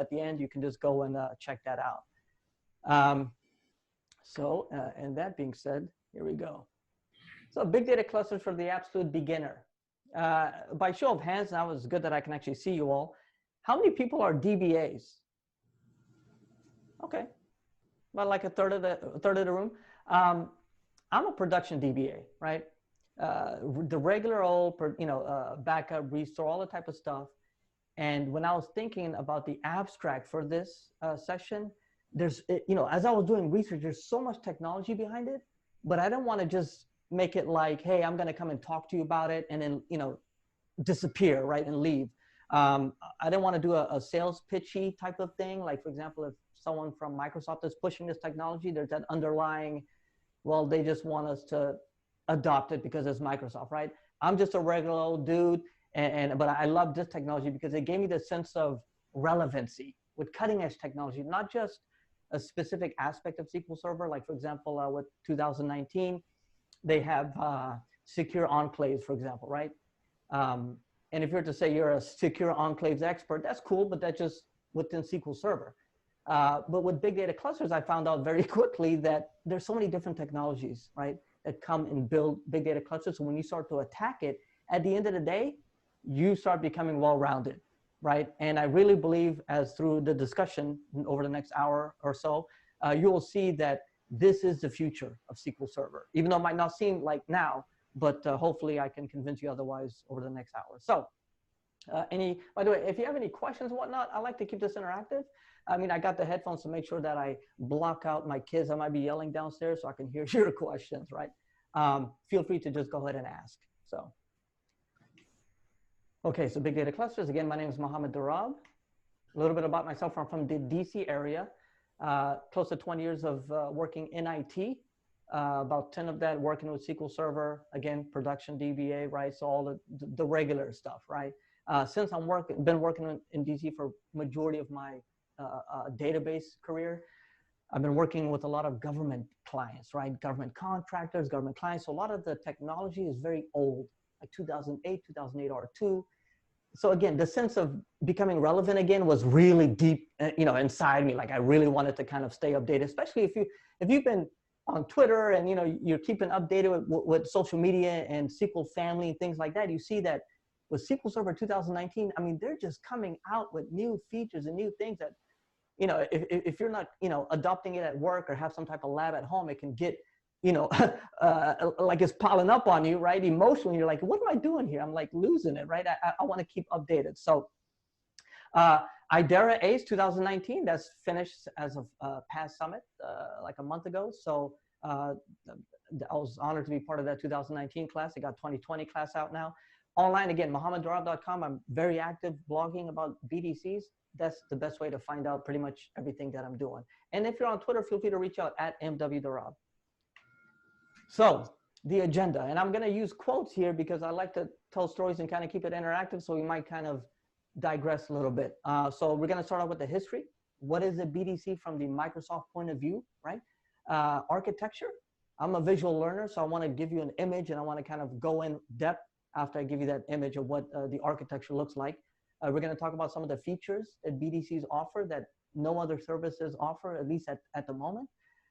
at the end, you can just go and check that out. And that being said, here we go. So big data clusters for the absolute beginner. By show of hands, now it's good that I can actually see you all. How many people are DBAs? Okay, about like a third of the room. I'm a production DBA, right? The regular old, backup, restore, all the type of stuff. And when I was thinking about the abstract for this session, there's, as I was doing research, there's so much technology behind it, but I don't want to just make it like, hey, I'm going to come and talk to you about it and then, disappear, right, and leave. I didn't want to do a sales pitchy type of thing. Like, for example, if someone from Microsoft is pushing this technology, there's that underlying, well, they just want us to adopt it because it's Microsoft, right? I'm just a regular old dude, but I love this technology because it gave me the sense of relevancy with cutting edge technology, not just a specific aspect of SQL Server. Like, for example, with 2019, they have secure enclaves, for example, right? And if you're to say you're a secure enclaves expert, that's cool, but that's just within SQL Server. But with big data clusters, I found out very quickly that there's so many different technologies, right, that come and build big data clusters. So when you start to attack it, at the end of the day, you start becoming well-rounded, right? And I really believe, as through the discussion over the next hour or so, you will see that this is the future of SQL Server, even though it might not seem like now, but hopefully I can convince you otherwise over the next hour. So by the way, if you have any questions and whatnot, I like to keep this interactive. I mean, I got the headphones to make sure that I block out my kids. I might be yelling downstairs so I can hear your questions, right? Feel free to just go ahead and ask. So, okay, so big data clusters. Again, my name is Mohammed Darab. A little bit about myself. I'm from the DC area. Close to 20 years of working in IT. About 10 of that working with SQL Server, again, production DBA, right? So all the regular stuff, right? Since I've been working in DC for majority of my database career, I've been working with a lot of government clients, right? Government contractors, government clients. So a lot of the technology is very old, like 2008 R2. So again, the sense of becoming relevant again was really deep, inside me. Like I really wanted to kind of stay updated, especially if you've been on Twitter and you're keeping updated with social media and SQL family and things like that. You see that with SQL Server 2019, I mean, they're just coming out with new features and new things that, if you're not, adopting it at work or have some type of lab at home, it can get, like it's piling up on you, right? Emotionally, you're like, what am I doing here? I'm like losing it, right? I want to keep updated. So IDERA ACE 2019, that's finished as of past summit like a month ago. So I was honored to be part of that 2019 class. I got 2020 class out now. Online, again, mohammeddarab.com. I'm very active blogging about BDCs. That's the best way to find out pretty much everything that I'm doing. And if you're on Twitter, feel free to reach out at MWDarab. So the agenda, and I'm going to use quotes here because I like to tell stories and kind of keep it interactive. So we might kind of digress a little bit. So we're going to start off with the history. What is a BDC from the Microsoft point of view, right? Architecture. I'm a visual learner, so I want to give you an image and I want to kind of go in depth after I give you that image of what the architecture looks like. We're going to talk about some of the features that BDCs offer that no other services offer, at least at the moment.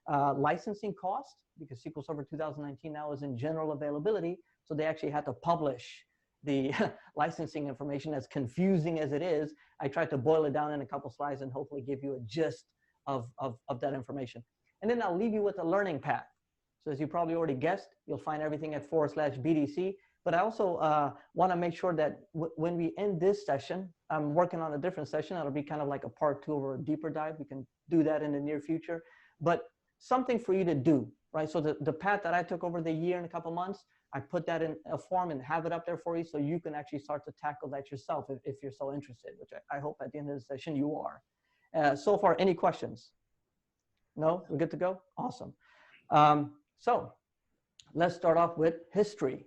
Licensing cost, because SQL Server 2019 now is in general availability, so they actually had to publish the licensing information. As confusing as it is, I tried to boil it down in a couple slides and hopefully give you a gist of that information. And then I'll leave you with a learning path. So as you probably already guessed, you'll find everything at /BDC. But I also want to make sure that when we end this session, I'm working on a different session. It'll be kind of like a part 2 or a deeper dive. We can do that in the near future. But something for you to do, right? So the path that I took over the year and a couple months, I put that in a form and have it up there for you so you can actually start to tackle that yourself if you're so interested, which I hope at the end of the session you are. So far, any questions? No? We're good to go? Awesome. So let's start off with history.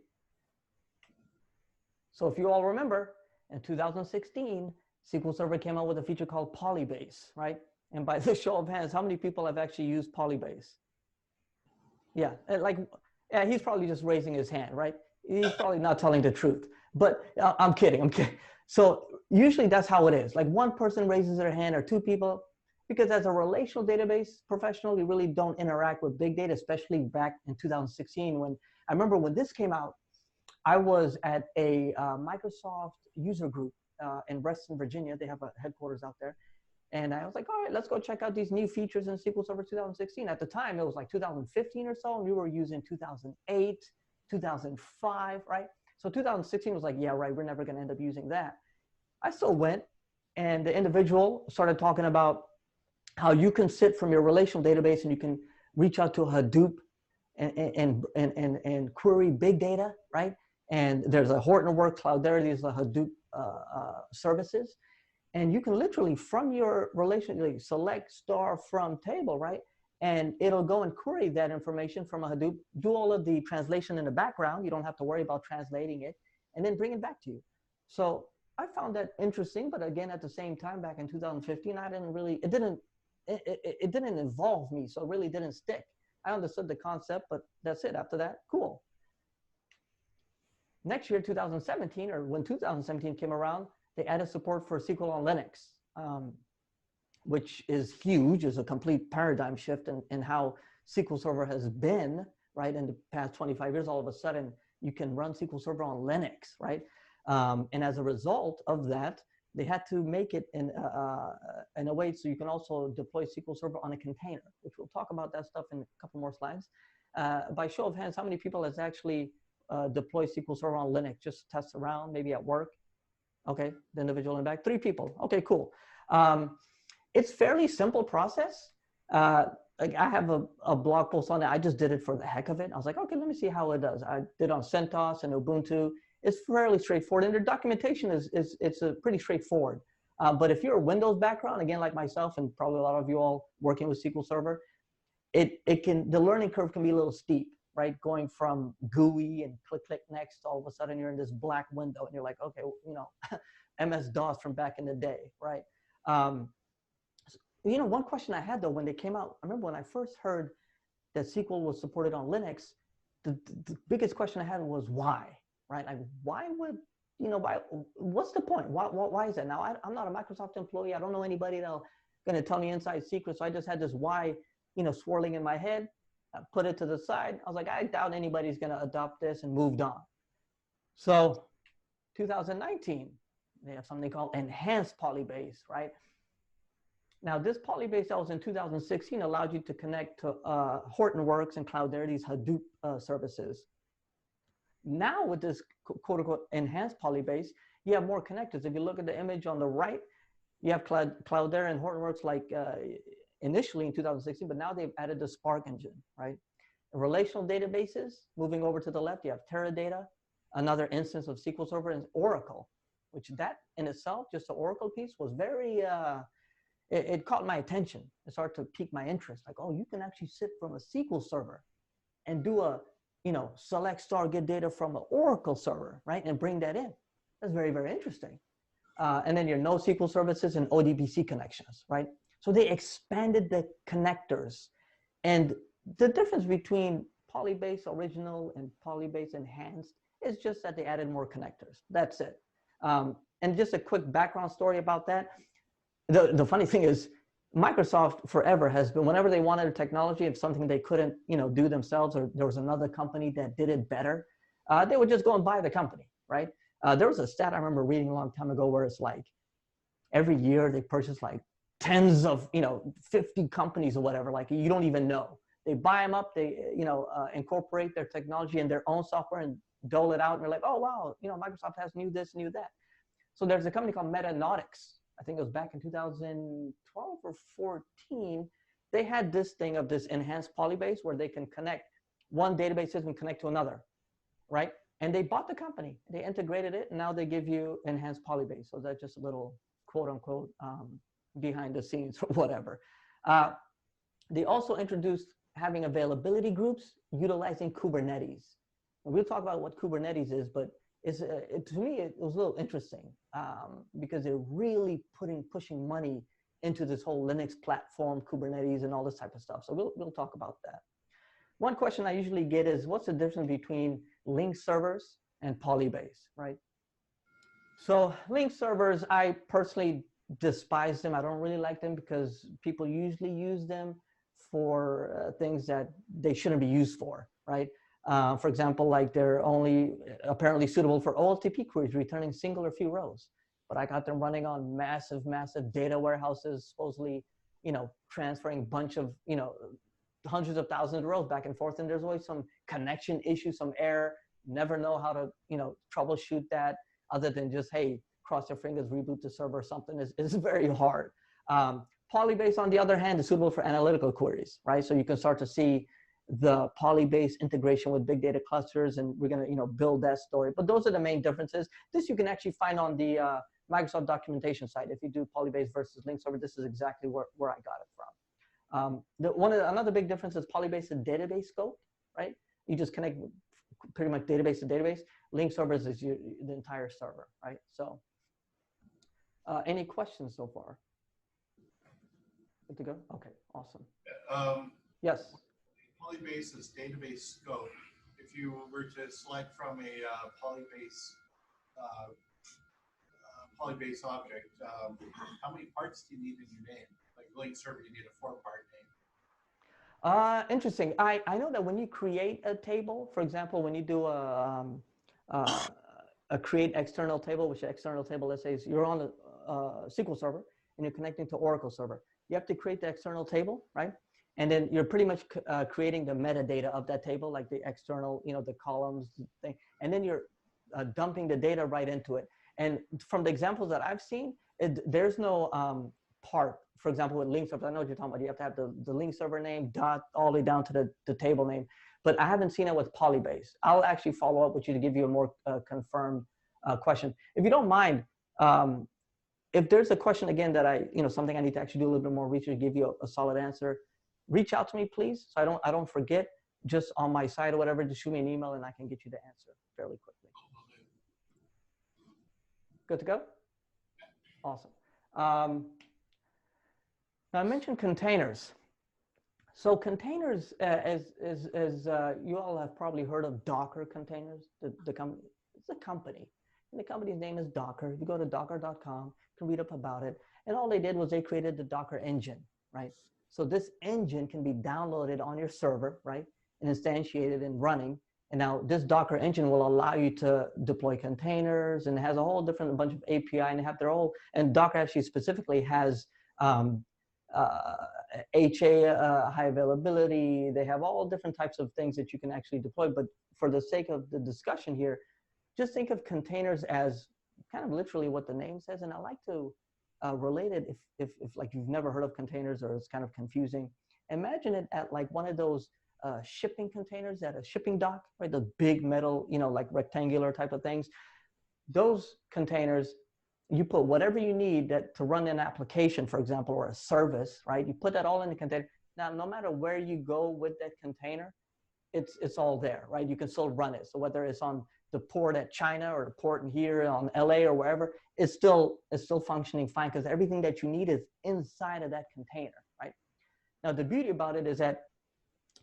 So if you all remember, in 2016, SQL Server came out with a feature called Polybase, right? And by the show of hands, how many people have actually used Polybase? Yeah, yeah, he's probably just raising his hand, right? He's probably not telling the truth, but I'm kidding. So usually that's how it is. Like one person raises their hand or two people, because as a relational database professional, you really don't interact with big data, especially back in 2016 when I remember when this came out, I was at a Microsoft user group in Reston, Virginia. They have a headquarters out there. And I was like, all right, let's go check out these new features in SQL Server 2016. At the time, it was like 2015 or so, and we were using 2008, 2005, right? So 2016 was like, yeah, right, we're never gonna end up using that. I still went, and the individual started talking about how you can sit from your relational database and you can reach out to Hadoop and query big data, right? And there's a Hortonworks cloud there, these are Hadoop services. And you can literally, from your relation, select star from table, right? And it'll go and query that information from a Hadoop, do all of the translation in the background. You don't have to worry about translating it, and then bring it back to you. So I found that interesting, but again, at the same time, back in 2015, I didn't really, it didn't involve me, so it really didn't stick. I understood the concept, but that's it. After that, cool. Next year, 2017, or when 2017 came around, they added support for SQL on Linux, which is huge. It's a complete paradigm shift in how SQL Server has been, right? In the past 25 years, all of a sudden, you can run SQL Server on Linux, right? And as a result of that, they had to make it in a way so you can also deploy SQL Server on a container, which we'll talk about that stuff in a couple more slides. By show of hands, how many people has actually deployed SQL Server on Linux? Just test around, maybe at work. Okay, the individual in the back, 3 people. Okay, cool. It's fairly simple process. Like I have a blog post on it. I just did it for the heck of it. I was like, okay, let me see how it does. I did on CentOS and Ubuntu. It's fairly straightforward, and their documentation it's pretty straightforward. But if you're a Windows background, again, like myself, and probably a lot of you all working with SQL Server, the learning curve can be a little steep, right? Going from GUI and click next, all of a sudden you're in this black window, and you're like, okay, you know, MS-DOS from back in the day, right? You know, one question I had though when they came out, I remember when I first heard that SQL was supported on Linux, the biggest question I had was why, right? Like, why would, you know, what's the point? Why is that? Now, I'm not a Microsoft employee. I don't know anybody that's going to tell me inside secrets. So I just had this why, you know, swirling in my head. I put it to the side. I was like, I doubt anybody's going to adopt this, and moved on. So 2019, they have something called enhanced Polybase, right? Now, this Polybase that was in 2016 allowed you to connect to Hortonworks and Cloudera, these Hadoop services. Now, with this quote-unquote enhanced Polybase, you have more connectors. If you look at the image on the right, you have Cloudera and Hortonworks like initially in 2016, but now they've added the Spark engine, right? Relational databases, moving over to the left, you have Teradata, another instance of SQL Server, and Oracle, which that in itself, just the Oracle piece, was very, it caught my attention. It started to pique my interest. Like, oh, you can actually sit from a SQL Server and do a, you know, select star, get data from an Oracle server, right? And bring that in. That's very, very interesting. And then your NoSQL services and ODBC connections, right? So they expanded the connectors. And the difference between Polybase original and Polybase enhanced is just that they added more connectors. That's it. And just a quick background story about that. The funny thing is, Microsoft forever has been, whenever they wanted a technology, if something they couldn't, you know, do themselves, or there was another company that did it better, they would just go and buy the company, right? There was a stat I remember reading a long time ago where it's like, every year they purchase like tens of, you know, 50 companies or whatever, like you don't even know. They buy them up, they, you know, incorporate their technology in their own software and dole it out, and they're like, oh, wow, you know, Microsoft has new this, new that. So there's a company called Metanautics. I think it was back in 2012 or 14, they had this thing of this enhanced Polybase where they can connect one database system, connect to another, right? And they bought the company, they integrated it, and now they give you enhanced Polybase. So that's just a little quote unquote behind the scenes or whatever. They also introduced having availability groups utilizing Kubernetes. And we'll talk about what Kubernetes is, but to me, it was a little interesting because they're really pushing money into this whole Linux platform, Kubernetes, and all this type of stuff. So we'll talk about that. One question I usually get is, what's the difference between link servers and Polybase, right? So link servers, I personally despise them. I don't really like them because people usually use them for things that they shouldn't be used for, right? For example, like they're only apparently suitable for OLTP queries, returning single or few rows. But I got them running on massive, massive data warehouses, supposedly, transferring a bunch of, hundreds of thousands of rows back and forth. And there's always some connection issue, some error. Never know how to, troubleshoot that other than just, hey, cross your fingers, reboot the server or something is very hard. Polybase, on the other hand, is suitable for analytical queries, right? So you can start to see the Polybase integration with big data clusters, and we're gonna, build that story. But those are the main differences. This you can actually find on the Microsoft documentation site. If you do Polybase versus link server, this is exactly where I got it from. Another big difference is Polybase is database scope, right? You just connect pretty much database to database. Link servers is the entire server, right? So any questions so far? Good to go? Okay, awesome. Yes? Polybase is database scope. If you were to select from a Polybase object, how many parts do you need in your name? Like link server, you need a 4-part name. Interesting. I know that when you create a table, for example, when you do a create external table, which external table, let's say is you're on a SQL server and you're connecting to Oracle server. You have to create the external table, right? And then you're pretty much creating the metadata of that table, like the external, the columns thing. And then you're dumping the data right into it. And from the examples that I've seen, there's no part. For example, with link servers, I know what you're talking about. You have to have the link server name, dot, all the way down to the table name. But I haven't seen it with Polybase. I'll actually follow up with you to give you a more confirmed question. If you don't mind, if there's a question again that something I need to actually do a little bit more research to give you a solid answer, reach out to me, please, so I don't forget. Just on my site or whatever, just shoot me an email and I can get you the answer fairly quickly. Good to go? Awesome. Now I mentioned containers. So containers, as you all have probably heard of Docker containers. It's a company, and the company's name is Docker. If you go to docker.com, you can read up about it. And all they did was they created the Docker engine, right? So this engine can be downloaded on your server, right, and instantiated and running. And now this Docker engine will allow you to deploy containers, and it has a whole different bunch of API, and they have their whole, and Docker actually specifically has HA, high availability. They have all different types of things that you can actually deploy. But for the sake of the discussion here, just think of containers as kind of literally what the name says. And I like to relate it if like you've never heard of containers or it's kind of confusing. Imagine it at like one of those shipping containers at a shipping dock, right? The big metal, like rectangular type of things. Those containers, you put whatever you need to run an application, for example, or a service, right? You put that all in the container. Now, no matter where you go with that container, it's all there, right? You can still run it. So whether it's on the port at China or the port in here on LA or wherever, it's still functioning fine because everything that you need is inside of that container, right? Now, the beauty about it is that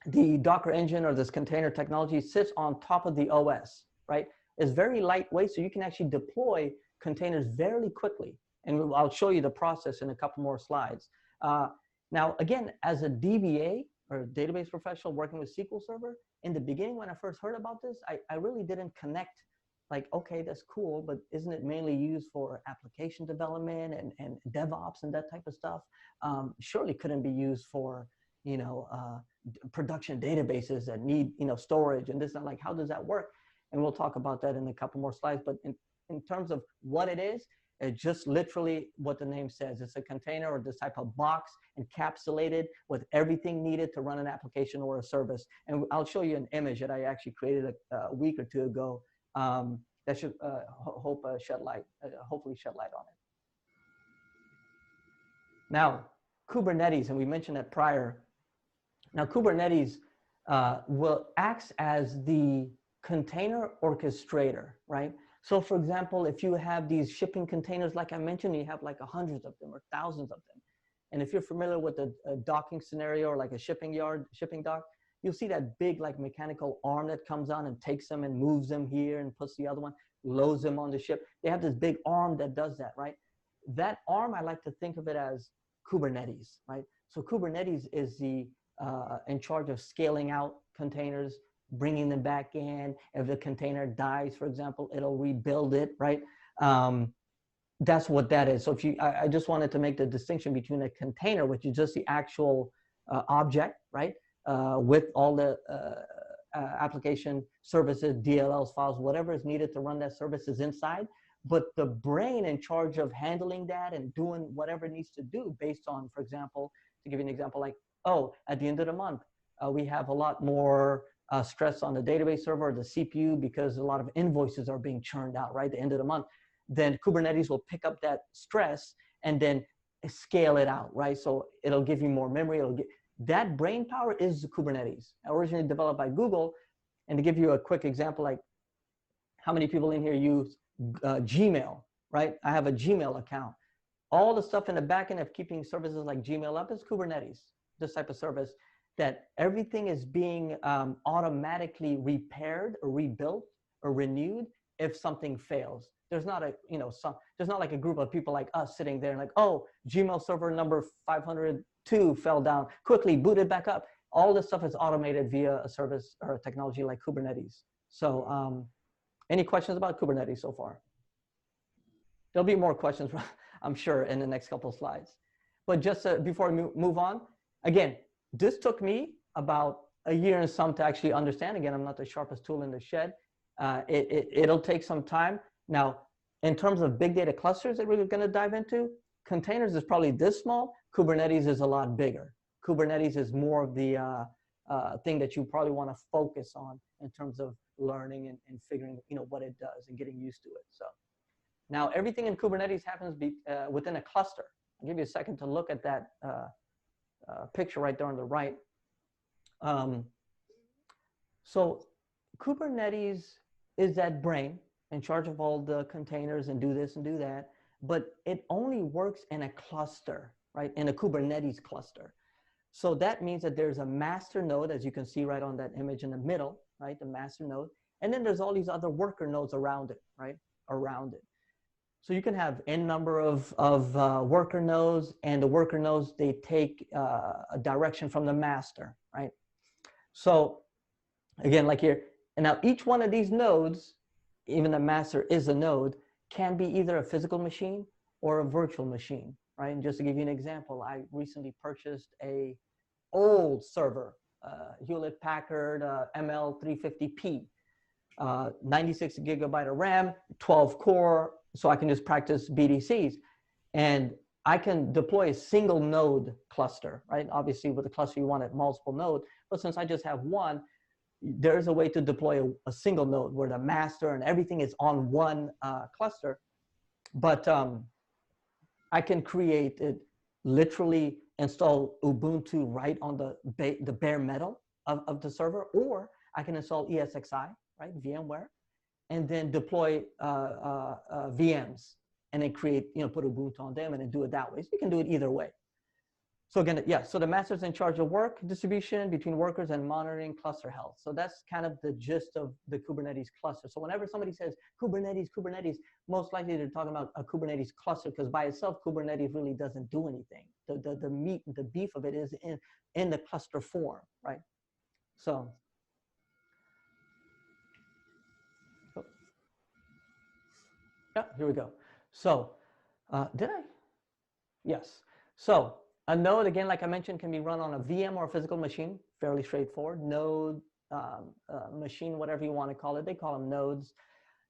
the Docker engine or this container technology sits on top of the OS, right? It's very lightweight, so you can actually deploy containers very quickly. And I'll show you the process in a couple more slides. Now, again, as a DBA or database professional working with SQL Server, in the beginning when I first heard about this, I really didn't connect like, okay, that's cool, but isn't it mainly used for application development and DevOps and that type of stuff? Surely couldn't be used for, production databases that need, storage and this and like, how does that work? And we'll talk about that in a couple more slides. But in terms of what it is, it's just literally what the name says. It's a container or this type of box encapsulated with everything needed to run an application or a service. And I'll show you an image that I actually created a week or two ago that should hopefully shed light on it. Now, Kubernetes, and we mentioned that prior. Now, Kubernetes will act as the container orchestrator, right? So for example, if you have these shipping containers, like I mentioned, you have like hundreds of them or thousands of them. And if you're familiar with a docking scenario or like a shipping dock, you'll see that big like mechanical arm that comes on and takes them and moves them here and puts the other one. loads them on the ship. They have this big arm that does that, right? That arm, I like to think of it as Kubernetes, right? So Kubernetes is the in charge of scaling out containers, bringing them back in. If the container dies, for example, it'll rebuild it, right? That's what that is. So if you, I just wanted to make the distinction between a container, which is just the actual object, right? With all the application services, DLLs, files, whatever is needed to run that service is inside. But the brain in charge of handling that and doing whatever it needs to do based on, for example, to give you an example, like, oh, at the end of the month, we have a lot more stress on the database server, the CPU, because a lot of invoices are being churned out, right, at the end of the month. Then Kubernetes will pick up that stress and then scale it out, right? So it'll give you more memory. It'll get, that brain power is Kubernetes, originally developed by Google. And to give you a quick example, like how many people in here use Gmail, right? I have a Gmail account. All the stuff in the backend of keeping services like Gmail up is Kubernetes, this type of service, that everything is being automatically repaired or rebuilt or renewed if something fails. There's not a, you know, there's not like a group of people like us sitting there and like, oh, Gmail server number 502 fell down, quickly boot it back up. All this stuff is automated via a service or a technology like Kubernetes. So any questions about Kubernetes so far? There'll be more questions, I'm sure, in the next couple of slides. But just before we move on, again, this took me about a year and some to actually understand. Again, I'm not the sharpest tool in the shed. It'll take some time. Now, in terms of big data clusters that we're going to dive into, containers is probably this small. Kubernetes is a lot bigger. Kubernetes is more of the thing that you probably want to focus on in terms of learning and figuring, you know, what it does and getting used to it. So now everything in Kubernetes happens within a cluster. I'll give you a second to look at that picture right there on the right. So Kubernetes is that brain in charge of all the containers and do this and do that, but it only works in a cluster, right? In a Kubernetes cluster. So that means that there's a master node, as you can see right on that image in the middle, right? The master node. And then there's all these other worker nodes around it, right? Around it. So you can have n number of worker nodes, and the worker nodes, they take a direction from the master, right? So again, like here, and now each one of these nodes, even the master is a node, can be either a physical machine or a virtual machine, right? And just to give you an example, I recently purchased a old server, Hewlett-Packard ML350P, 96 gigabyte of RAM, 12 core, so I can just practice BDCs. And I can deploy a single node cluster, right? Obviously with a cluster you want it multiple nodes, but since I just have one, there's a way to deploy a single node where the master and everything is on one cluster. But I can create it, literally install Ubuntu right on the bare metal of the server, or I can install ESXi, right, VMware, and then deploy VMs and then create, you know, put Ubuntu on them and then do it that way. So you can do it either way. So again, yeah, so the master's in charge of work distribution between workers and monitoring cluster health. So that's kind of the gist of the Kubernetes cluster. So whenever somebody says Kubernetes, Kubernetes, most likely they're talking about a Kubernetes cluster, because by itself, Kubernetes really doesn't do anything. The meat, the beef of it is in the cluster form, right? So, yeah, here we go. So, did I? Yes. So a node, again, like I mentioned, can be run on a VM or a physical machine, fairly straightforward. Node, machine, whatever you want to call it, they call them nodes.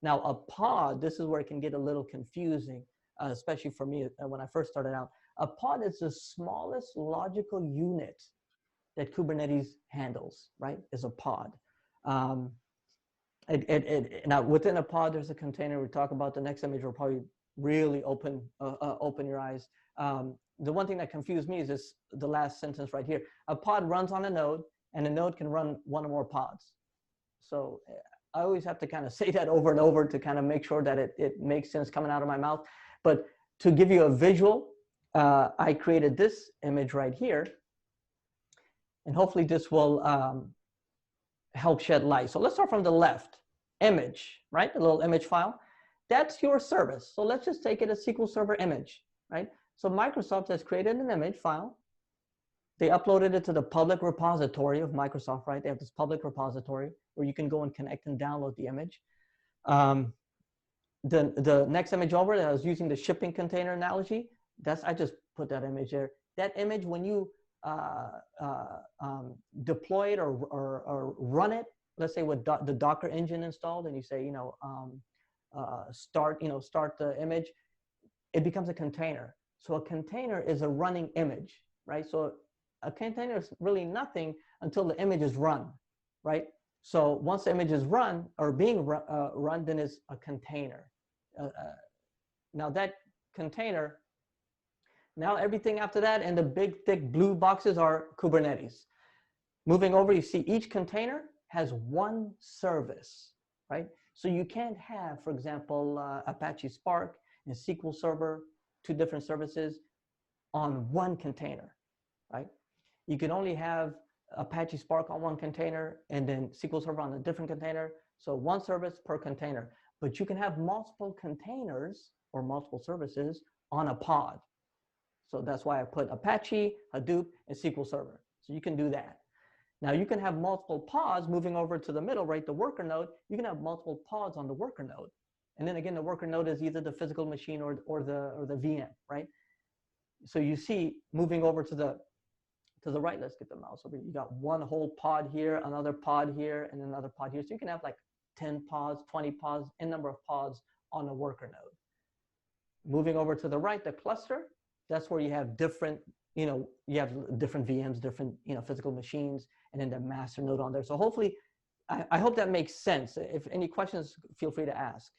Now a pod, this is where it can get a little confusing, especially for me when I first started out. A pod is the smallest logical unit that Kubernetes handles, right, is a pod. Now within a pod, there's a container. We talk about the next image will probably really open your eyes. The one thing that confused me is this, the last sentence right here. A pod runs on a node, and a node can run one or more pods. So I always have to kind of say that over and over to kind of make sure that it makes sense coming out of my mouth. But to give you a visual, I created this image right here. And hopefully this will help shed light. So let's start from the left. Image, right? A little image file. that's your service. So let's just take it a SQL Server image, right? So Microsoft has created an image file. They uploaded it to the public repository of Microsoft, right? They have this public repository where you can go and connect and download the image. The next image over, I was using the shipping container analogy. I just put that image there. That image, when you deploy it or run it, let's say with the Docker engine installed, and you say, start the image, it becomes a container. So a container is a running image, right? So a container is really nothing until the image is run, right? So once the image is run or being run, then it's a container. Now that container, now everything after that and the big thick blue boxes are Kubernetes. Moving over, you see each container has one service, right? So you can't have, for example, Apache Spark and SQL Server, two different services on one container, right? You can only have Apache Spark on one container and then SQL Server on a different container. So one service per container, but you can have multiple containers or multiple services on a pod. So that's why I put Apache, Hadoop, and SQL Server. So you can do that. Now you can have multiple pods moving over to the middle, right? The worker node, you can have multiple pods on the worker node. And then again, the worker node is either the physical machine or the VM, right? So you see moving over to the right, let's get the mouse over. You got one whole pod here, another pod here, and another pod here. So you can have like 10 pods, 20 pods, n number of pods on a worker node. Moving over to the right, the cluster, that's where you have different, you have different VMs, different, physical machines, and then the master node on there. So hopefully, I hope that makes sense. If any questions, feel free to ask.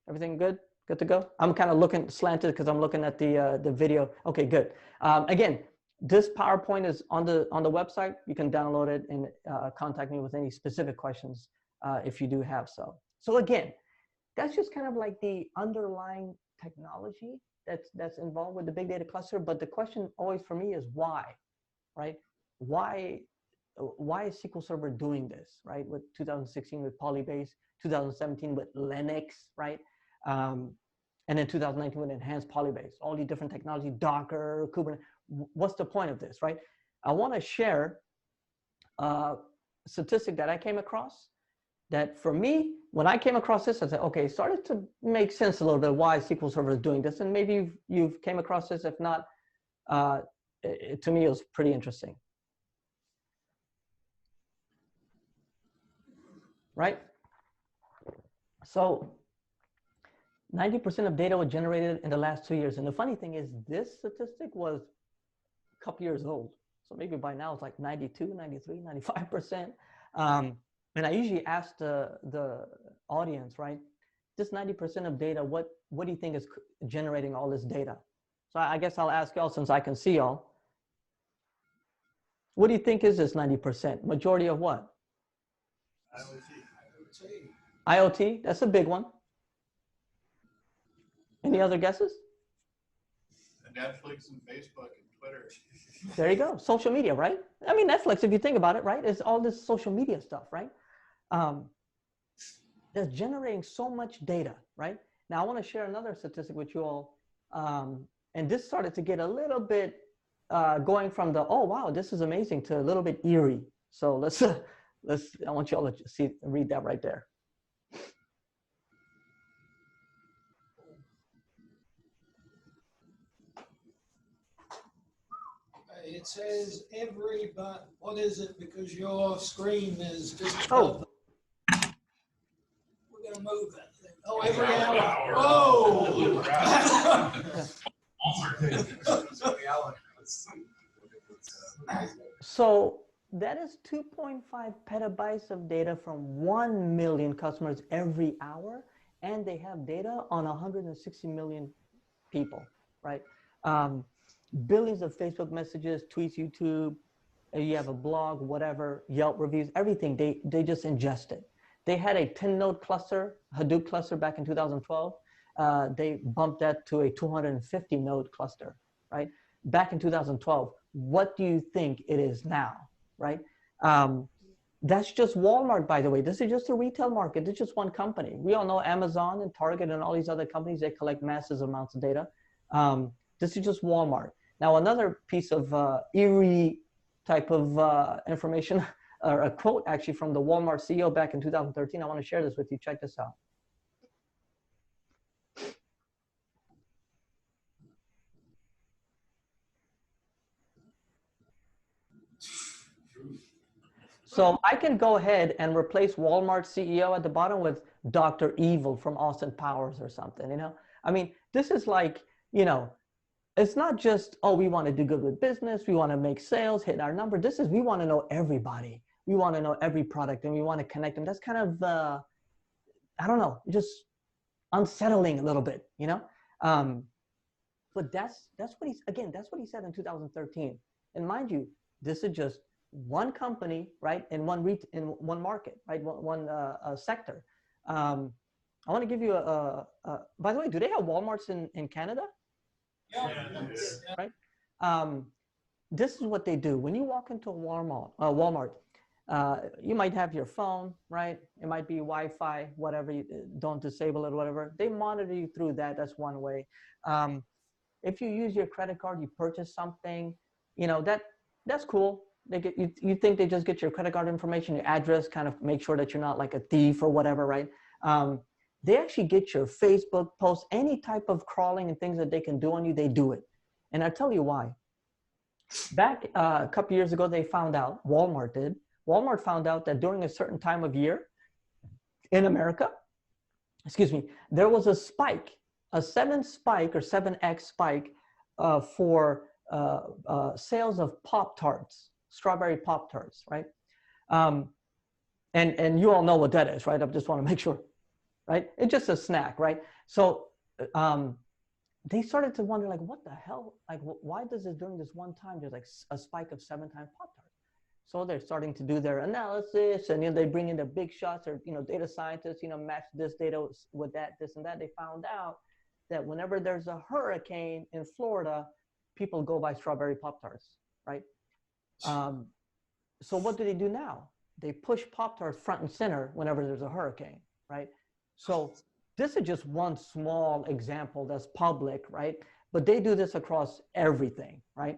Everything good? Good to go? I'm kind of looking slanted because I'm looking at the video. Okay, good. Again, this PowerPoint is on the website. You can download it and contact me with any specific questions if you do have so. So again, that's just kind of like the underlying technology that's involved with the big data cluster. But the question always for me is why, right? Why is SQL Server doing this, right? With 2016 with Polybase, 2017 with Linux, right? And then 2019 with enhanced Polybase, all these different technology, Docker, Kubernetes. What's the point of this, right? I want to share a statistic that I came across that for me, when I came across this, I said, okay, it started to make sense a little bit why SQL Server is doing this. And maybe you've came across this. If not, to me, it was pretty interesting. Right? So 90% of data was generated in the last 2 years. And the funny thing is this statistic was a couple years old. So maybe by now it's like 92, 93, 95%. And I usually ask the audience, right? This 90% of data, what do you think is generating all this data? So I guess I'll ask y'all since I can see y'all. What do you think is this 90%? Majority of what? IoT, that's a big one. Any other guesses? Netflix and Facebook and Twitter. There you go, social media, right? I mean, Netflix, if you think about it, right? It's all this social media stuff, right? That's generating so much data, right? Now, I want to share another statistic with you all. And this started to get a little bit going from the, oh, wow, this is amazing, to a little bit eerie. So I want you all to read that right there. It says every, but what is it? Because your screen is just. Oh. We're going to move that thing. Oh, every hour. Oh. So that is 2.5 petabytes of data from 1 million customers every hour. And they have data on 160 million people, right? Billions of Facebook messages, tweets, YouTube, you have a blog, whatever, Yelp reviews, everything, they just ingest it. They had a 10-node cluster, Hadoop cluster back in 2012. They bumped that to a 250-node cluster, right? Back in 2012, what do you think it is now, right? That's just Walmart, by the way. This is just a retail market. This is just one company. We all know Amazon and Target and all these other companies, they collect massive amounts of data. This is just Walmart. Now, another piece of eerie type of information, or a quote actually from the Walmart CEO back in 2013. I want to share this with you. Check this out. So I can go ahead and replace Walmart CEO at the bottom with Dr. Evil from Austin Powers or something, you know? I mean, this is like, you know, it's not just, oh, we want to do good with business. We want to make sales, hit our number. This is, we want to know everybody. We want to know every product and we want to connect them. That's kind of, I don't know, just unsettling a little bit, you know? But that's what he's, again, that's what he said in 2013. And mind you, this is just one company, right? In one market, right? One sector. I want to give you by the way, do they have Walmarts in Canada? Yeah. Right. This is what they do. When you walk into a Walmart, you might have your phone, right? It might be Wi-Fi, whatever. You don't disable it, whatever. They monitor you through that. That's one way. If you use your credit card, you purchase something, you know, that's cool. They get you think they just get your credit card information, your address, kind of make sure that you're not like a thief or whatever, right? They actually get your Facebook posts, any type of crawling and things that they can do on you, they do it. And I'll tell you why. Back a couple years ago, they found out, Walmart found out that during a certain time of year in America, excuse me, there was a spike, a 7x spike for sales of Pop-Tarts, strawberry Pop-Tarts, right? And you all know what that is, right? I just want to make sure, right? It's just a snack, right? So they started to wonder, like, what the hell? Like, why does it during this one time, there's like a spike of 7 times Pop-Tarts? So they're starting to do their analysis, and you know, they bring in the big shots, or, you know, data scientists, you know, match this data with that, this and that. They found out that whenever there's a hurricane in Florida, people go buy strawberry Pop-Tarts, right? So what do they do now? They push Pop-Tarts front and center whenever there's a hurricane, right? So this is just one small example that's public, right? But they do this across everything, right?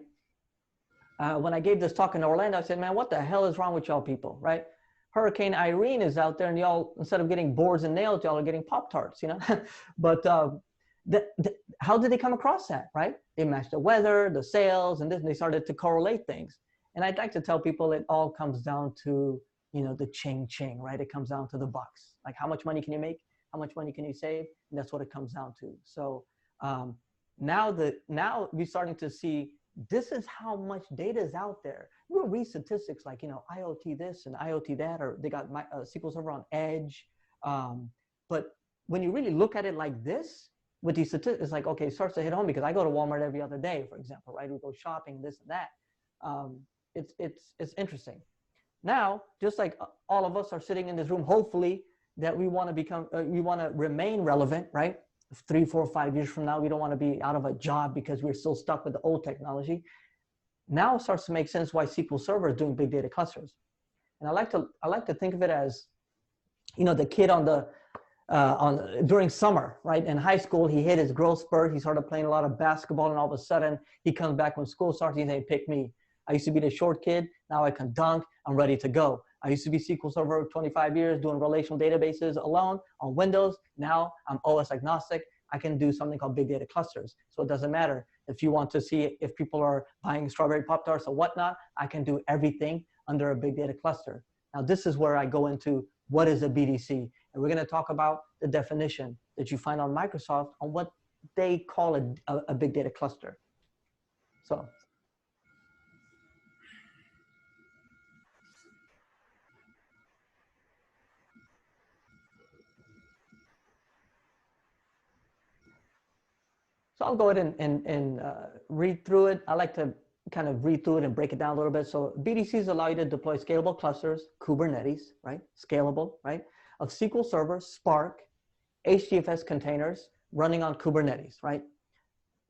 When I gave this talk in Orlando, I said, man, what the hell is wrong with y'all people, right? Hurricane Irene is out there, and y'all, instead of getting boards and nails, y'all are getting Pop-Tarts, you know? But how did they come across that, right? They matched the weather, the sales, and this, and they started to correlate things. And I'd like to tell people it all comes down to, you know, the ching, right? It comes down to the bucks. Like, how much money can you make? How much money can you save? And that's what it comes down to. So now we're starting to see, this is how much data is out there. We'll read statistics like, you know, IoT this and IoT that, or they got SQL Server on Edge. But when you really look at it like this, with these statistics, it's like, okay, it starts to hit home, because I go to Walmart every other day, for example, right? We go shopping, this and that. It's interesting. Now, just like all of us are sitting in this room, hopefully that we want to remain relevant, right? 3, 4, 5 years from now, we don't want to be out of a job because we're still stuck with the old technology. Now it starts to make sense why SQL Server is doing big data clusters. And I like to think of it as, you know, the kid during summer, right? In high school, he hit his growth spurt. He started playing a lot of basketball, and all of a sudden he comes back when school starts. He says, pick me. I used to be the short kid. Now I can dunk. I'm ready to go. I used to be SQL Server 25 years doing relational databases alone on Windows. Now I'm OS agnostic. I can do something called big data clusters. So it doesn't matter if you want to see if people are buying strawberry Pop-Tarts or whatnot. I can do everything under a big data cluster. Now this is where I go into what is a BDC. And we're going to talk about the definition that you find on Microsoft on what they call a big data cluster. So I'll go ahead and read through it. I like to kind of read through it and break it down a little bit. So BDCs allow you to deploy scalable clusters, Kubernetes, right? Scalable, right? Of SQL Server, Spark, HDFS containers running on Kubernetes, right?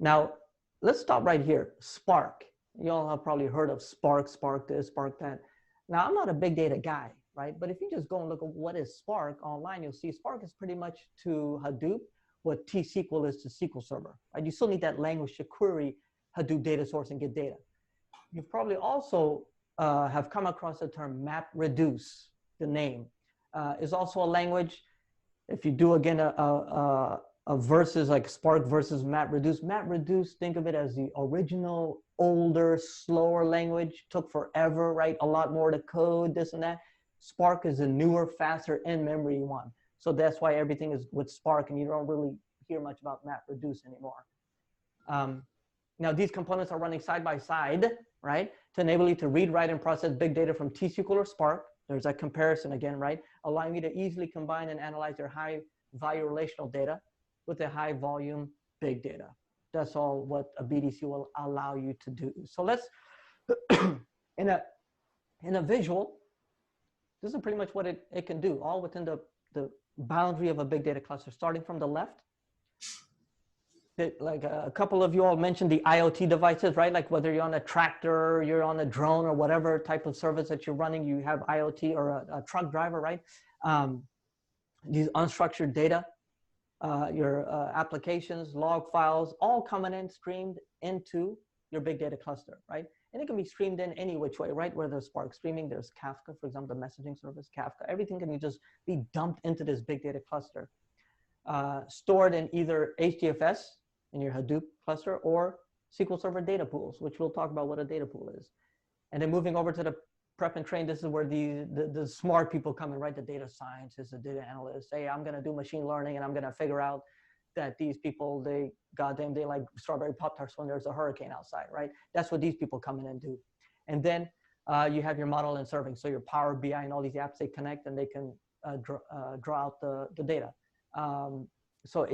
Now, let's stop right here. Spark. You all have probably heard of Spark, Spark this, Spark that. Now, I'm not a big data guy, right? But if you just go and look at what is Spark online, you'll see Spark is pretty much to Hadoop what T-SQL is to SQL Server, right? You still need that language to query Hadoop data source and get data. You've probably also have come across the term MapReduce, the name. Is also a language. If you do, again, a versus like Spark versus MapReduce. MapReduce, think of it as the original, older, slower language. Took forever, right? A lot more to code, this and that. Spark is a newer, faster, in-memory one. So that's why everything is with Spark, and you don't really hear much about MapReduce anymore. Now, these components are running side by side, right? To enable you to read, write, and process big data from T-SQL or Spark. There's that comparison again, right? Allowing you to easily combine and analyze your high-value relational data with a high-volume big data. That's all what a BDC will allow you to do. So let's, in a visual, this is pretty much what it can do, all within the boundary of a big data cluster. Starting from the left, like a couple of you all mentioned the IoT devices, right? Like whether you're on a tractor, you're on a drone, or whatever type of service that you're running, you have IoT, or a truck driver, right? These unstructured data, your applications, log files, all coming in, streamed into your big data cluster, right? And it can be streamed in any which way, right? Where there's Spark streaming, there's Kafka, for example, the messaging service, Kafka. Everything can just be dumped into this big data cluster. Stored in either HDFS, in your Hadoop cluster, or SQL Server data pools, which we'll talk about what a data pool is. And then moving over to the prep and train, this is where the smart people come in, right? The data scientists, the data analysts say, I'm gonna do machine learning and I'm gonna figure out that these people, they like strawberry Pop-Tarts when there's a hurricane outside, right? That's what these people come in and do. And then you have your model and serving. So your Power BI and all these apps, they connect and they can draw out the data. So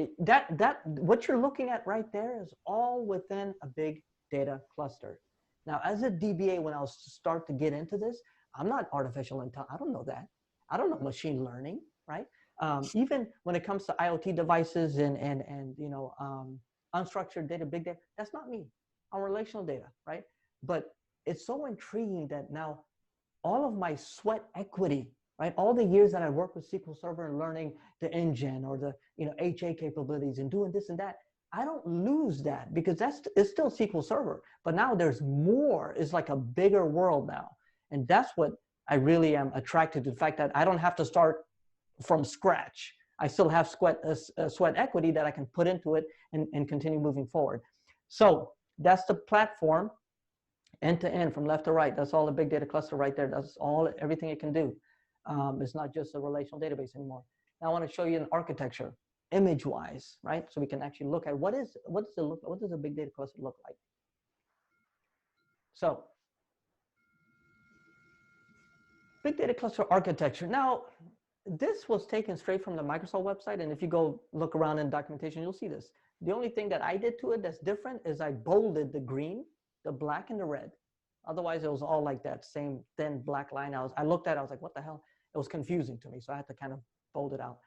what you're looking at right there is all within a big data cluster. Now, as a DBA, when I'll start to get into this, I'm not artificial intelligence. I don't know that. I don't know machine learning, right? Even when it comes to IoT devices and you know, unstructured data, big data, that's not me. I'm relational data, right? But it's so intriguing that now all of my sweat equity, right? All the years that I worked with SQL Server and learning the engine or the, you know, HA capabilities and doing this and that, I don't lose that because it's still SQL Server, but now there's more. It's like a bigger world now. And that's what I really am attracted to, the fact that I don't have to start from scratch. I still have sweat equity that I can put into it and continue moving forward. So that's the platform end to end from left to right. That's all the big data cluster right there. That's everything it can do. It's not just a relational database anymore. Now I want to show you an architecture, image-wise, right? So we can actually look at what does a big data cluster look like? So, big data cluster architecture. Now, this was taken straight from the Microsoft website, and if you go look around in documentation, you'll see this. The only thing that I did to it that's different is I bolded the green, the black, and the red. Otherwise, it was all like that same thin black line. I looked at it, I was like, what the hell? It was confusing to me, so I had to kind of bold it out.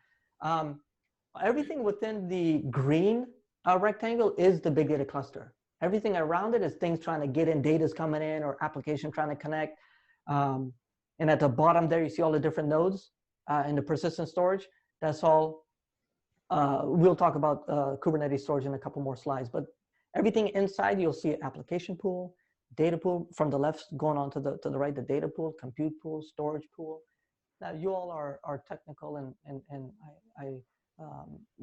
Everything within the green rectangle is the big data cluster. Everything around it is things trying to get in, data's coming in, or application trying to connect. And at the bottom there, you see all the different nodes in the persistent storage. That's all. We'll talk about Kubernetes storage in a couple more slides, but everything inside, you'll see application pool, data pool, from the left going on to the right, the data pool, compute pool, storage pool. Now, you all are technical, and I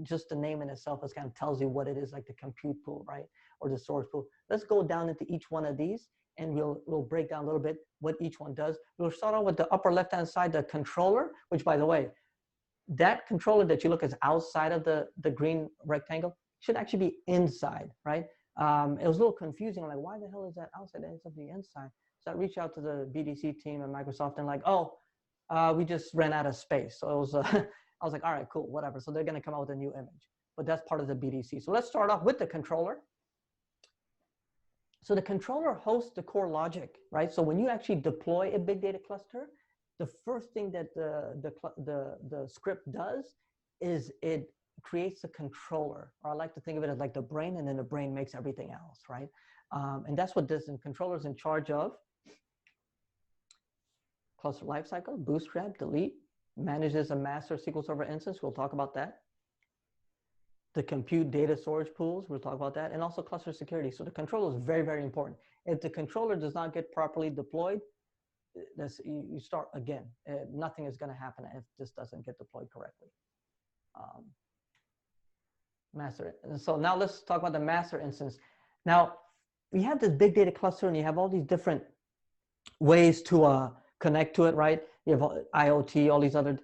just the name in itself is kind of tells you what it is, like the compute pool, right? Or the storage pool. Let's go down into each one of these, and we'll break down a little bit what each one does. We'll start off with the upper left-hand side, the controller, which, by the way, that controller that you look is outside of the green rectangle should actually be inside, right? It was a little confusing. I'm like, why the hell is that outside and it's the inside? So I reached out to the BDC team at Microsoft and like, oh, we just ran out of space. So it was, I was like, all right, cool, whatever. So they're going to come out with a new image, but that's part of the BDC. So let's start off with the controller. So the controller hosts the core logic, right? So when you actually deploy a big data cluster, the first thing that the script does is it creates a controller, or I like to think of it as like the brain, and then the brain makes everything else, right? And that's what this controller is in charge of cluster lifecycle, bootstrap, delete, manages a master SQL Server instance. We'll talk about that. The compute data storage pools, we'll talk about that, and also cluster security. So the controller is very, very important. If the controller does not get properly deployed, you start again. Nothing is going to happen if this doesn't get deployed correctly. Master. And so now let's talk about the master instance. Now, we have this big data cluster, and you have all these different ways to connect to it, right? You have IoT, all these other.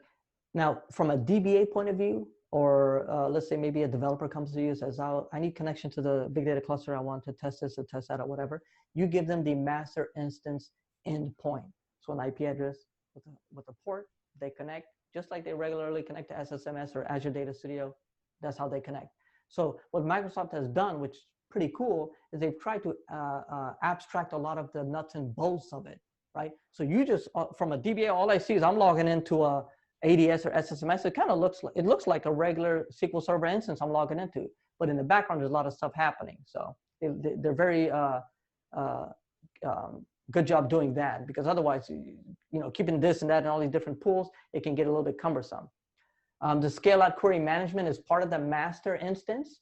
Now, from a DBA point of view, or let's say maybe a developer comes to you and says, I need connection to the big data cluster. I want to test this or test that or whatever. You give them the master instance endpoint. So an IP address with a port, they connect just like they regularly connect to SSMS or Azure Data Studio. That's how they connect. So what Microsoft has done, which is pretty cool, is they've tried to abstract a lot of the nuts and bolts of it, right? So you just, from a DBA, all I see is I'm logging into a ADS or SSMS. It kind of looks like a regular SQL Server instance I'm logging into, but in the background there's a lot of stuff happening. So they're very good job doing that, because otherwise, keeping this and that and all these different pools, it can get a little bit cumbersome. The scale out query management is part of the master instance.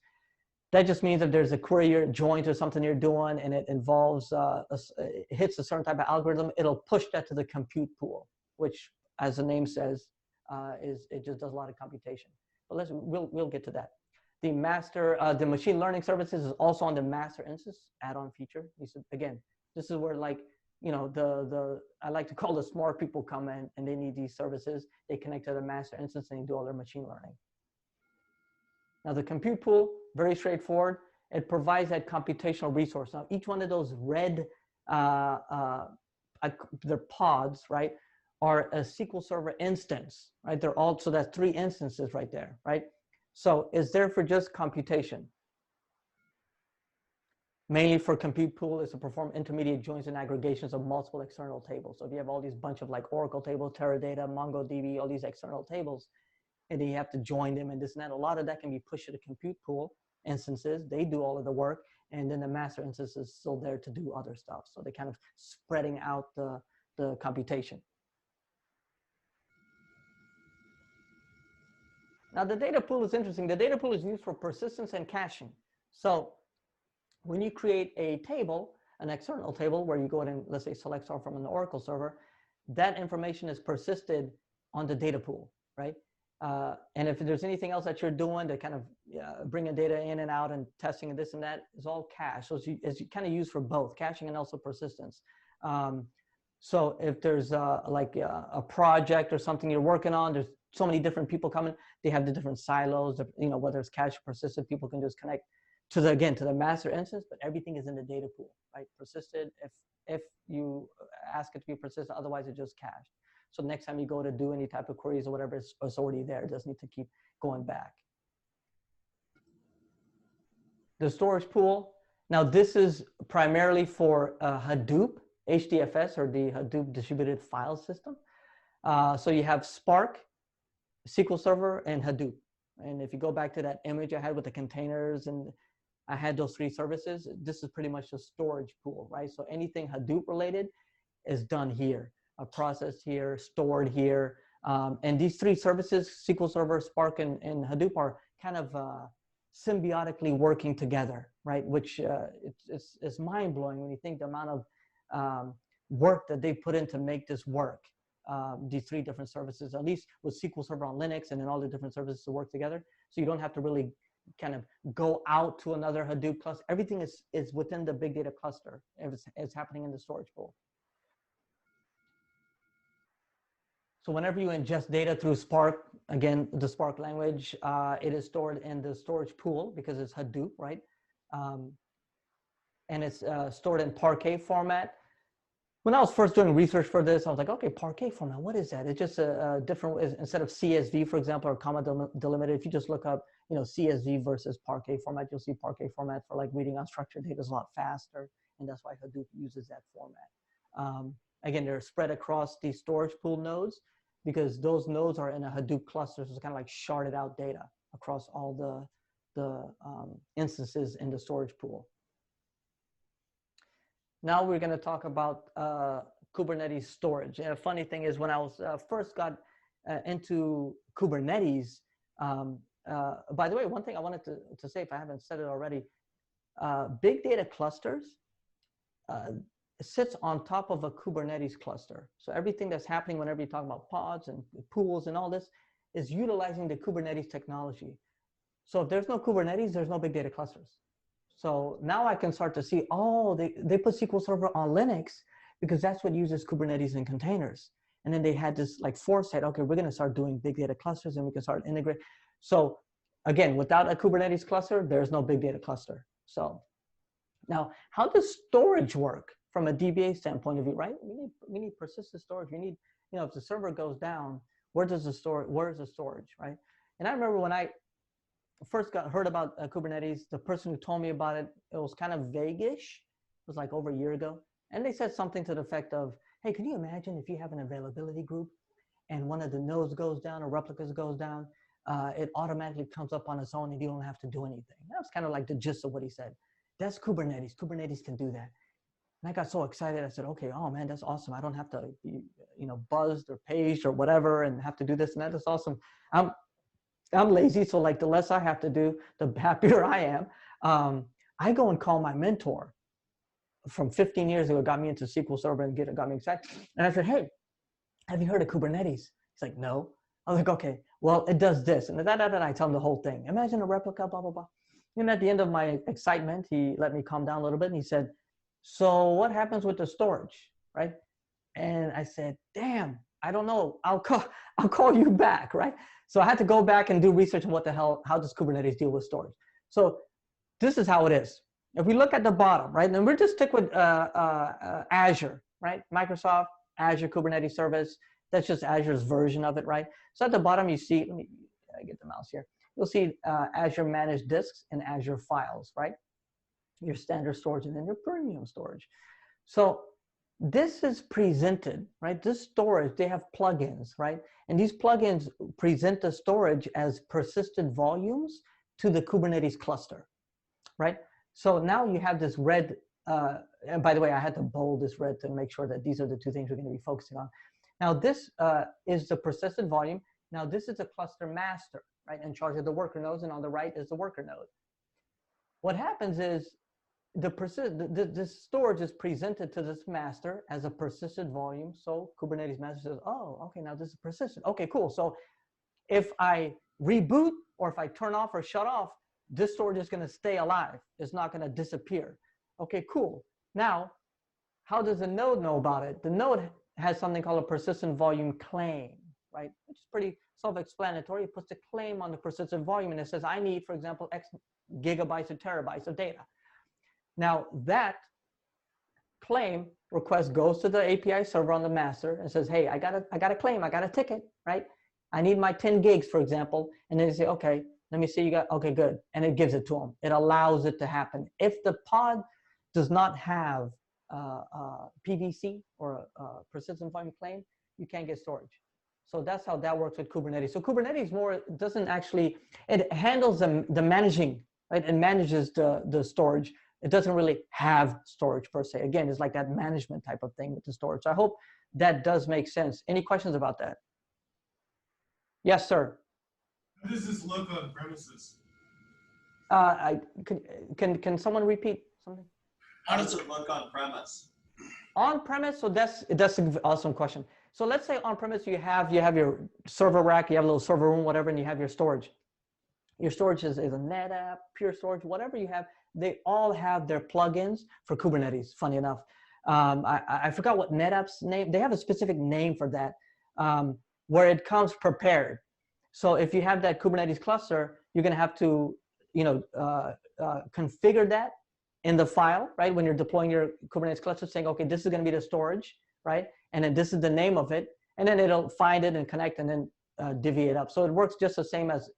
That just means that there's a query you're joined to something you're doing and it involves, it hits a certain type of algorithm, it'll push that to the compute pool, which, as the name says, it just does a lot of computation. But we'll get to that. The the machine learning services is also on the master instance add-on feature. Again, this is where I like to call the smart people come in and they need these services. They connect to the master instance and they do all their machine learning. Now the compute pool, very straightforward. It provides that computational resource. Now each one of those red, they're pods, right, are a SQL Server instance, right? They're all, so that's 3 instances right there, right? So it's there for just computation. Mainly for compute pool is to perform intermediate joins and aggregations of multiple external tables. So if you have all these bunch of like Oracle tables, Teradata, MongoDB, all these external tables, and then you have to join them and this and that, a lot of that can be pushed to the compute pool instances. They do all of the work, and then the master instance is still there to do other stuff. So they're kind of spreading out the computation. Now the data pool is interesting. The data pool is used for persistence and caching. So when you create a table, an external table where you go ahead and let's say select star from an Oracle server, that information is persisted on the data pool, right? And if there's anything else that you're doing to kind of bringing data in and out and testing and this and that, is all cached. So it's kind of used for both caching and also persistence. So if there's a project or something you're working on, there's so many different people coming, they have the different silos, whether it's cache or persisted, people can just connect to the master instance, but everything is in the data pool, right? Persisted if you ask it to be persistent, otherwise it's just cached. So next time you go to do any type of queries or whatever, it's already there. It doesn't need to keep going back. The storage pool. Now this is primarily for Hadoop, HDFS, or the Hadoop Distributed File System. So you have Spark, SQL Server, and Hadoop. And if you go back to that image I had with the containers and I had those 3 services, this is pretty much a storage pool, right? So anything Hadoop related is done here, processed here, stored here. And these 3 services, SQL Server, Spark, and Hadoop, are kind of symbiotically working together, right? Which it's mind-blowing when you think the amount of work that they put in to make this work. These 3 different services, at least with SQL Server on Linux and then all the different services to work together. So you don't have to really kind of go out to another Hadoop cluster. Everything is within the big data cluster. It's happening in the storage pool. So whenever you ingest data through Spark, again, the Spark language, it is stored in the storage pool because it's Hadoop, right? And it's stored in Parquet format. When I was first doing research for this, I was like, okay, Parquet format, what is that? It's just a different, instead of CSV, for example, or comma delimited, if you just look up, CSV versus Parquet format, you'll see Parquet format for like reading unstructured data is a lot faster, and that's why Hadoop uses that format. Again, they're spread across the storage pool nodes because those nodes are in a Hadoop cluster, so it's kind of like sharded out data across all the instances in the storage pool. Now we're going to talk about Kubernetes storage. And a funny thing is when I was first got into Kubernetes, by the way, one thing I wanted to say, if I haven't said it already, big data clusters sits on top of a Kubernetes cluster. So everything that's happening whenever you talk about pods and pools and all this is utilizing the Kubernetes technology. So if there's no Kubernetes, there's no big data clusters. So now I can start to see, oh, they put SQL Server on Linux because that's what uses Kubernetes and containers. And then they had this like foresight, okay, we're gonna start doing big data clusters and we can start integrating. So again, without a Kubernetes cluster, there's no big data cluster. So now, how does storage work from a DBA standpoint of view, right? We need persistent storage. We need, you know, if the server goes down, where's the storage, right? And I remember when I first heard about Kubernetes, the person who told me about it, it was kind of vague-ish. It was like over a year ago. And they said something to the effect of, hey, can you imagine if you have an availability group and one of the nodes goes down or replicas goes down, it automatically comes up on its own and you don't have to do anything. That was kind of like the gist of what he said. That's Kubernetes. Kubernetes can do that. And I got so excited. I said, okay, oh man, that's awesome. I don't have to be, you know, buzzed or paged or whatever and have to do this and that. That's awesome. I'm lazy, so like the less I have to do, the happier I am. I go and call my mentor from 15 years ago, got me into SQL Server and got me excited. And I said, hey, have you heard of Kubernetes? He's like, no. I was like, okay, well, it does this. And I tell him the whole thing. Imagine a replica, blah, blah, blah. And at the end of my excitement, he let me calm down a little bit and he said, so what happens with the storage, right? And I said, damn, I don't know. I'll call you back, right? So I had to go back and do research on what the hell, how does Kubernetes deal with storage? So this is how it is. If we look at the bottom, right, and we'll just stick with Azure, right? Microsoft, Azure Kubernetes Service, that's just Azure's version of it, right? So at the bottom you see, let me get the mouse here. You'll see Azure Managed Disks and Azure Files, right? Your standard storage and then your premium storage. So this is presented, right? This storage, they have plugins, right? And these plugins present the storage as persistent volumes to the Kubernetes cluster, right? So now you have this red, and by the way, I had to bold this red to make sure that these are the two things we're going to be focusing on. Now this is the persistent volume. Now this is a cluster master, right? In charge of the worker nodes, and on the right is the worker node. What happens is this storage is presented to this master as a persistent volume. So Kubernetes master says, oh, okay, now this is persistent. Okay, cool. So if I reboot or if I turn off or shut off, this storage is going to stay alive. It's not going to disappear. Okay, cool. Now, how does the node know about it? The node has something called a persistent volume claim, right? Which is pretty self-explanatory. It puts a claim on the persistent volume and it says, I need, for example, X gigabytes or terabytes of data. Now that claim request goes to the API server on the master and says, hey, I got a claim, I got a ticket, right? I need my 10 gigs, for example. And then they say, okay, let me see, you got, okay, good. And it gives it to them. It allows it to happen. If the pod does not have PVC or a persistent volume claim, you can't get storage. So that's how that works with Kubernetes. So Kubernetes more doesn't actually, it handles the managing, right? It manages the storage. It doesn't really have storage per se. Again, it's like that management type of thing with the storage. So I hope that does make sense. Any questions about that? Yes, sir. How does this look on premises? Can someone repeat something? How does it look on premise? On premise, so that's an awesome question. So let's say on premise you have your server rack, you have a little server room, whatever, and you have your storage. Your storage is a NetApp, Pure Storage, whatever you have. They all have their plugins for Kubernetes, funny enough. I forgot what NetApp's name, they have a specific name for that, where it comes prepared. So if you have that Kubernetes cluster, you're gonna have to, configure that in the file, right? When you're deploying your Kubernetes cluster, saying, okay, this is gonna be the storage, right? And then this is the name of it, and then it'll find it and connect and then divvy it up. So it works just the same as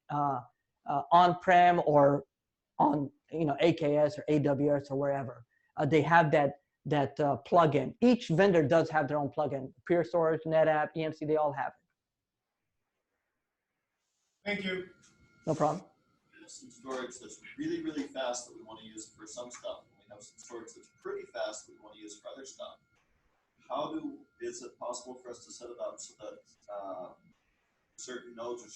on-prem or on AKS or AWS or wherever. They have that plugin. Each vendor does have their own plugin. Pure Storage, NetApp, EMC, they all have it. Thank you. No problem. We have some storage that's really, really fast that we want to use for some stuff. And we have some storage that's pretty fast that we want to use for other stuff. How do is it possible for us to set it up so that certain nodes or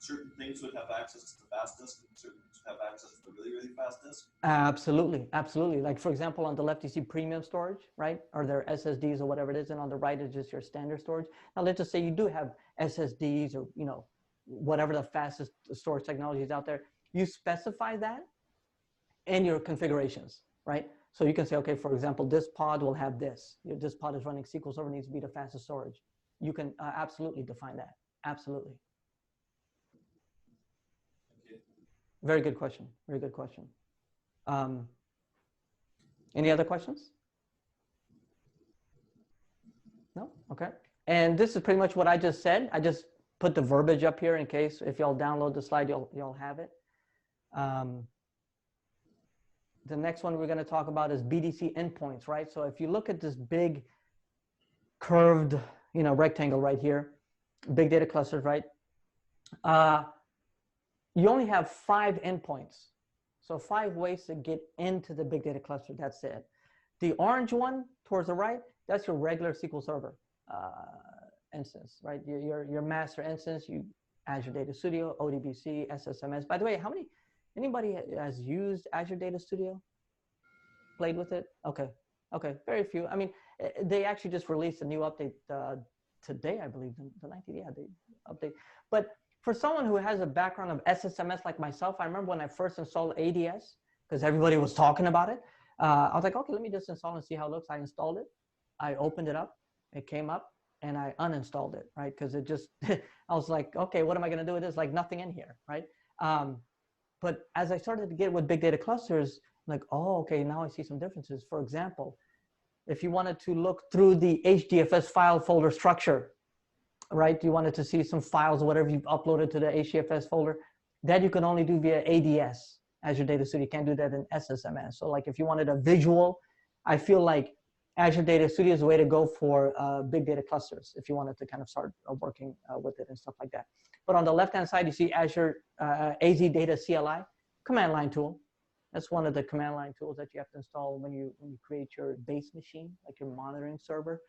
certain things would have access to the fast disk and certain things would have access to the really, really fast disk? Absolutely, absolutely. Like for example, on the left you see premium storage, right? Or their SSDs or whatever it is, and on the right is just your standard storage. Now let's just say you do have SSDs or whatever the fastest storage technology is out there. You specify that in your configurations, right? So you can say, okay, for example, this pod will have this. This pod is running SQL Server, needs to be the fastest storage. You can absolutely define that. Absolutely. Very good question. Very good question. Any other questions? No? Okay. And this is pretty much what I just said. I just put the verbiage up here in case if y'all download the slide, you'll have it. The next one we're going to talk about is BDC endpoints, right? So if you look at this big curved, rectangle right here, big data clusters, right? You only have 5 endpoints. So 5 ways to get into the big data cluster, that's it. The orange one towards the right, that's your regular SQL Server instance, right? Your master instance, Azure Data Studio, ODBC, SSMS. By the way, anybody has used Azure Data Studio? Played with it? Okay, very few. I mean, they actually just released a new update today, I believe, the 19th, yeah, they update. But for someone who has a background of SSMS like myself, I remember when I first installed ADS, because everybody was talking about it, I was like, okay, let me just install and see how it looks. I installed it, I opened it up, it came up, and I uninstalled it, right? Because it just, I was like, okay, what am I gonna do with this? Like nothing in here, right? But as I started to get with big data clusters, like, oh, okay, now I see some differences. For example, if you wanted to look through the HDFS file folder structure, right? You wanted to see some files or whatever you've uploaded to the HDFS folder, that you can only do via ADS, Azure Data Studio. You can't do that in SSMS. So like if you wanted a visual, I feel like Azure Data Studio is the way to go for big data clusters if you wanted to kind of start working with it and stuff like that. But on the left-hand side, you see Azure AZ Data CLI, command line tool. That's one of the command line tools that you have to install when you create your base machine, like your monitoring server.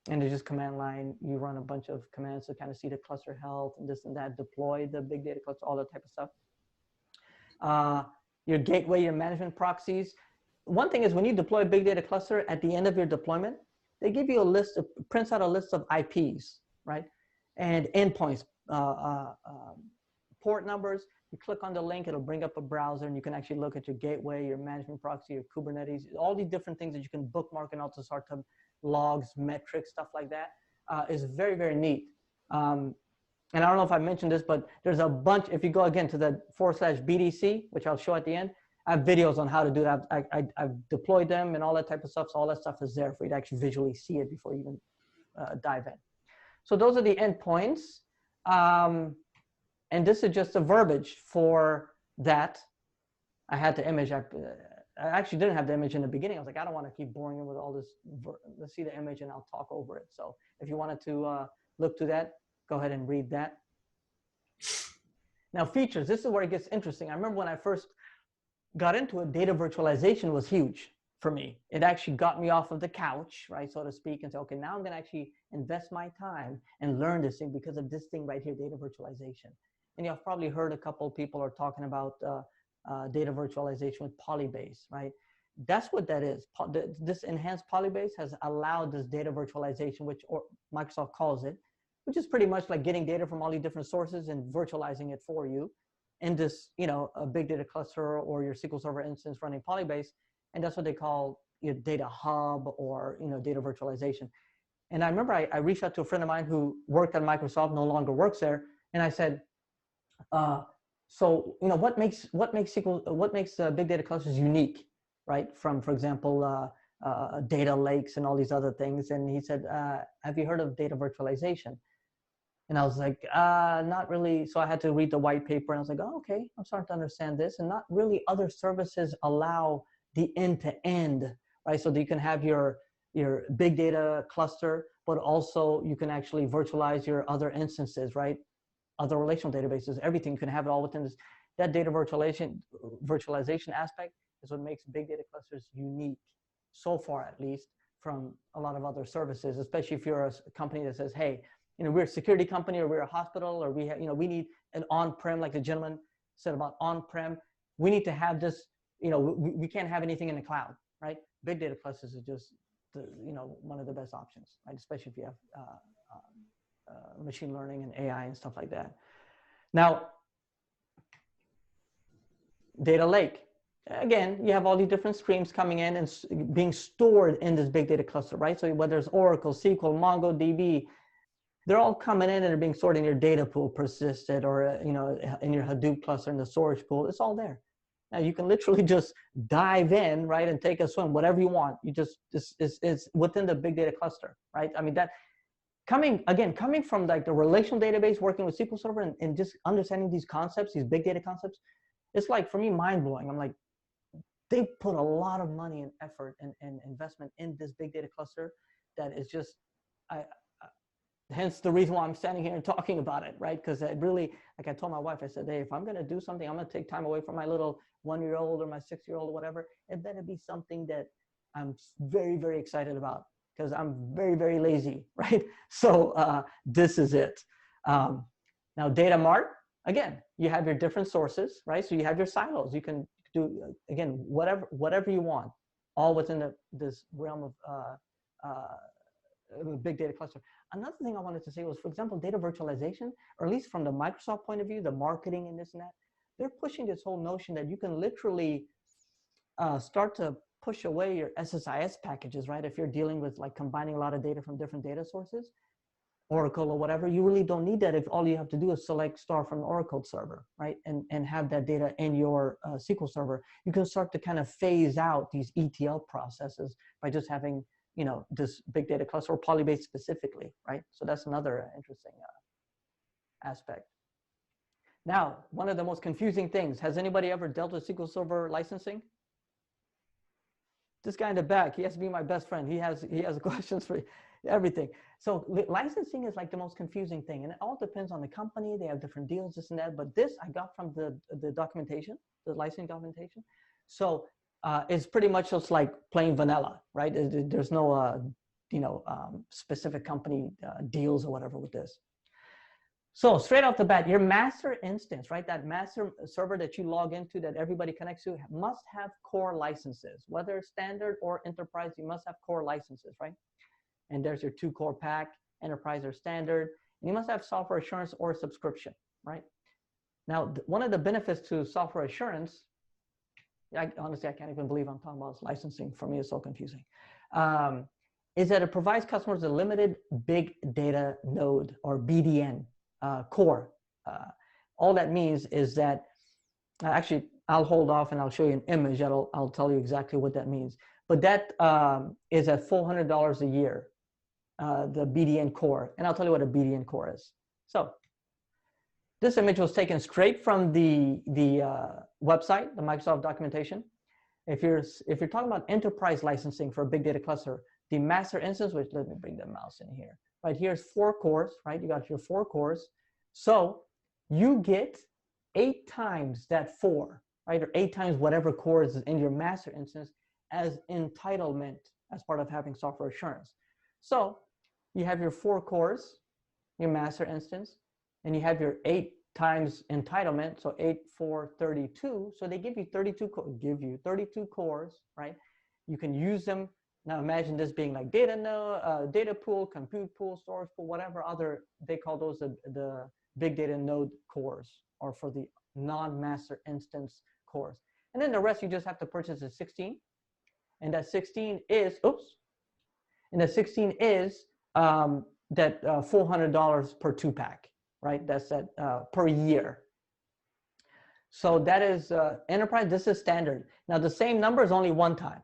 And it's just command line. You run a bunch of commands to kind of see the cluster health and this and that, deploy the big data cluster, all that type of stuff. Your gateway, your management proxies. One thing is when you deploy a big data cluster, at the end of your deployment, they give you a list, prints out a list of IPs, right? And endpoints, port numbers. You click on the link, it'll bring up a browser and you can actually look at your gateway, your management proxy, your Kubernetes, all these different things that you can bookmark and also start to logs, metrics, stuff like that is very, very neat. And I don't know if I mentioned this, but there's a bunch, if you go again to the /BDC, which I'll show at the end, I have videos on how to do that. I've deployed them and all that type of stuff. So all that stuff is there for you to actually visually see it before you even dive in. So those are the endpoints. And this is just a verbiage for that. I had the image. I actually didn't have the image in the beginning. I was like, I don't want to keep boring you with all this. Let's see the image and I'll talk over it. So if you wanted to look through that, go ahead and read that. Now features, this is where it gets interesting. I remember when I first got into it, data virtualization was huge for me. It actually got me off of the couch, right, so to speak, and say, okay, now I'm going to actually invest my time and learn this thing because of this thing right here, data virtualization. And you've probably heard a couple of people are talking about data virtualization with Polybase, right? That's what that is. This enhanced Polybase has allowed this data virtualization, which Microsoft calls it, which is pretty much like getting data from all these different sources and virtualizing it for you in this, a big data cluster or your SQL Server instance running Polybase. And that's what they call your data hub or, data virtualization. And I remember I reached out to a friend of mine who worked at Microsoft, no longer works there. And I said, so, what makes big data clusters unique, right? From, for example, data lakes and all these other things. And he said, have you heard of data virtualization? And I was like, not really. So I had to read the white paper and I was like, oh, okay, I'm starting to understand this. And not really other services allow the end-to-end, right? So that you can have your big data cluster, but also you can actually virtualize your other instances, right? Other relational databases, everything, you can have it all within this. That data virtualization aspect is what makes big data clusters unique, so far at least, from a lot of other services, especially if you're a company that says, hey, we're a security company, or we're a hospital, or we have, we need an on-prem, like the gentleman said about on-prem. We need to have this, we can't have anything in the cloud, right? Big data clusters is just, one of the best options, right? Especially if you have machine learning and AI and stuff like that. Now, data lake. Again, you have all these different streams coming in and being stored in this big data cluster, right? So whether it's Oracle, SQL, MongoDB, they're all coming in and they're being stored in your data pool, persisted, or in your Hadoop cluster, in the storage pool. It's all there. Now you can literally just dive in, right, and take a swim, whatever you want. You just it's within the big data cluster, right? I mean, that coming from like the relational database, working with SQL Server, and just understanding these concepts, these big data concepts, it's like, for me, mind blowing. I'm like, they put a lot of money and effort and investment in this big data cluster that is just, hence the reason why I'm standing here and talking about it, right? Because it really, like I told my wife, I said, hey, if I'm going to do something, I'm going to take time away from my little 1-year-old or my 6-year-old or whatever. It better be something that I'm very, very excited about, because I'm very, very lazy, right? So this is it. Now, Data Mart, again, you have your different sources, right? So you have your silos. You can do, again, whatever you want, all within this realm of big data cluster. Another thing I wanted to say was, for example, data virtualization, or at least from the Microsoft point of view, the marketing and this and that, they're pushing this whole notion that you can literally start to push away your SSIS packages, right? If you're dealing with like combining a lot of data from different data sources, Oracle or whatever, you really don't need that if all you have to do is select star from the Oracle server, right? And have that data in your SQL server. You can start to kind of phase out these ETL processes by just having, this big data cluster, or Polybase specifically, right? So that's another interesting aspect. Now, one of the most confusing things, has anybody ever dealt with SQL Server licensing? This guy in the back, he has to be my best friend. He has questions for everything. So licensing is like the most confusing thing, and it all depends on the company. They have different deals, this and that. But this I got from the documentation, the licensing documentation. So it's pretty much just like plain vanilla, right? There's no specific company deals or whatever with this. So straight off the bat, your master instance, right? That master server that you log into, that everybody connects to, must have core licenses. Whether standard or enterprise, you must have core licenses, right? And there's your 2-core pack, enterprise or standard. And you must have software assurance or subscription, right? Now, one of the benefits to software assurance, honestly, I can't even believe I'm talking about licensing. For me, it's so confusing. Is that it provides customers a limited big data node, or BDN core. All that means is that, actually, I'll hold off and I'll show you an image. I'll tell you exactly what that means. But that is at $400 a year, the BDN core. And I'll tell you what a BDN core is. So this image was taken straight from the website, the Microsoft documentation. If you're talking about enterprise licensing for a big data cluster, the master instance, which, let me bring the mouse in here. Right, here's 4 cores, right? You got your 4 cores. So you get 8 times that 4, right? Or 8 times whatever core is in your master instance as entitlement as part of having software assurance. So you have your 4 cores, your master instance, and you have your 8 times entitlement. So 8, 4, 32. So they give you 32 cores, right? You can use them. Now imagine this being like data pool, compute pool, storage pool, whatever other, they call those the big data node cores, or for the non-master instance cores. And then the rest you just have to purchase a 16. And that 16 is, that $400 per 2-pack, right? That's that per year. So that is enterprise, this is standard. Now the same number is only 1 time,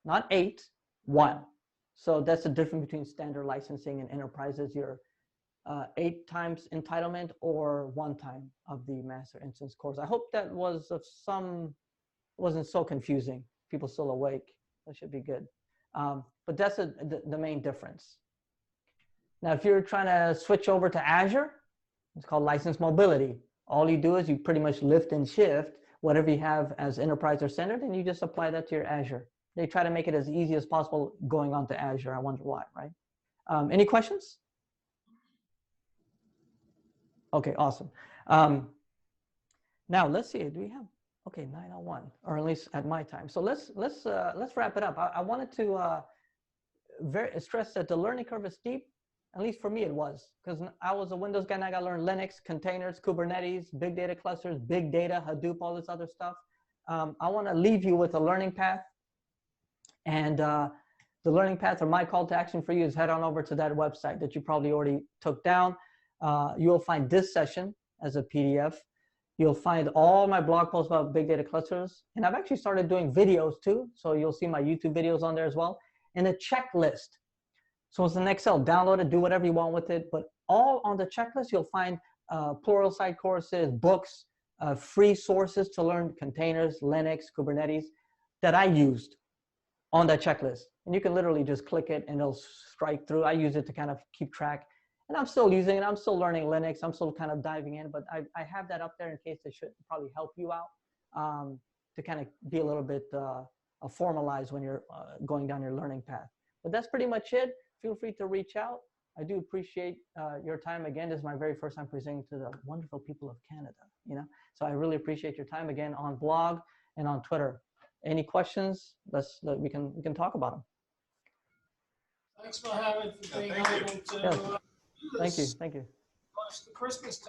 not 8. 1. So that's the difference between standard licensing and enterprise, is your 8 times entitlement or 1 time of the master instance cores. I hope that was wasn't so confusing. People still awake. That should be good. But that's the main difference. Now, if you're trying to switch over to Azure, it's called license mobility. All you do is you pretty much lift and shift whatever you have as enterprise or standard, and you just apply that to your Azure. They try to make it as easy as possible going on to Azure. I wonder why, right? Any questions? Okay, awesome. Now let's see. Do we have? Okay, 9:01, or at least at my time. So let's wrap it up. I wanted to stress that the learning curve is steep. At least for me, it was, because I was a Windows guy and I got to learn Linux, containers, Kubernetes, big data clusters, big data, Hadoop, all this other stuff. I want to leave you with a learning path. And the learning path, or my call to action for you, is head on over to that website that you probably already took down. You'll find this session as a PDF. You'll find all my blog posts about big data clusters. And I've actually started doing videos too. So you'll see my YouTube videos on there as well. And a checklist. So it's an Excel, download it, do whatever you want with it. But all on the checklist, you'll find Pluralsight courses, books, free sources to learn containers, Linux, Kubernetes that I used on that checklist. And you can literally just click it and it'll strike through. I use it to kind of keep track. And I'm still using it. I'm still learning Linux. I'm still kind of diving in. But I have that up there in case it should probably help you out to kind of be a little bit formalized when you're going down your learning path. But that's pretty much it. Feel free to reach out. I do appreciate your time. Again, this is my very first time presenting to the wonderful people of Canada, So I really appreciate your time again on blog and on Twitter. Any questions? We can talk about them. Thanks, Mohammed, for being thank you. able to Yes. do Thank you. this. Thank you. Watch the Christmas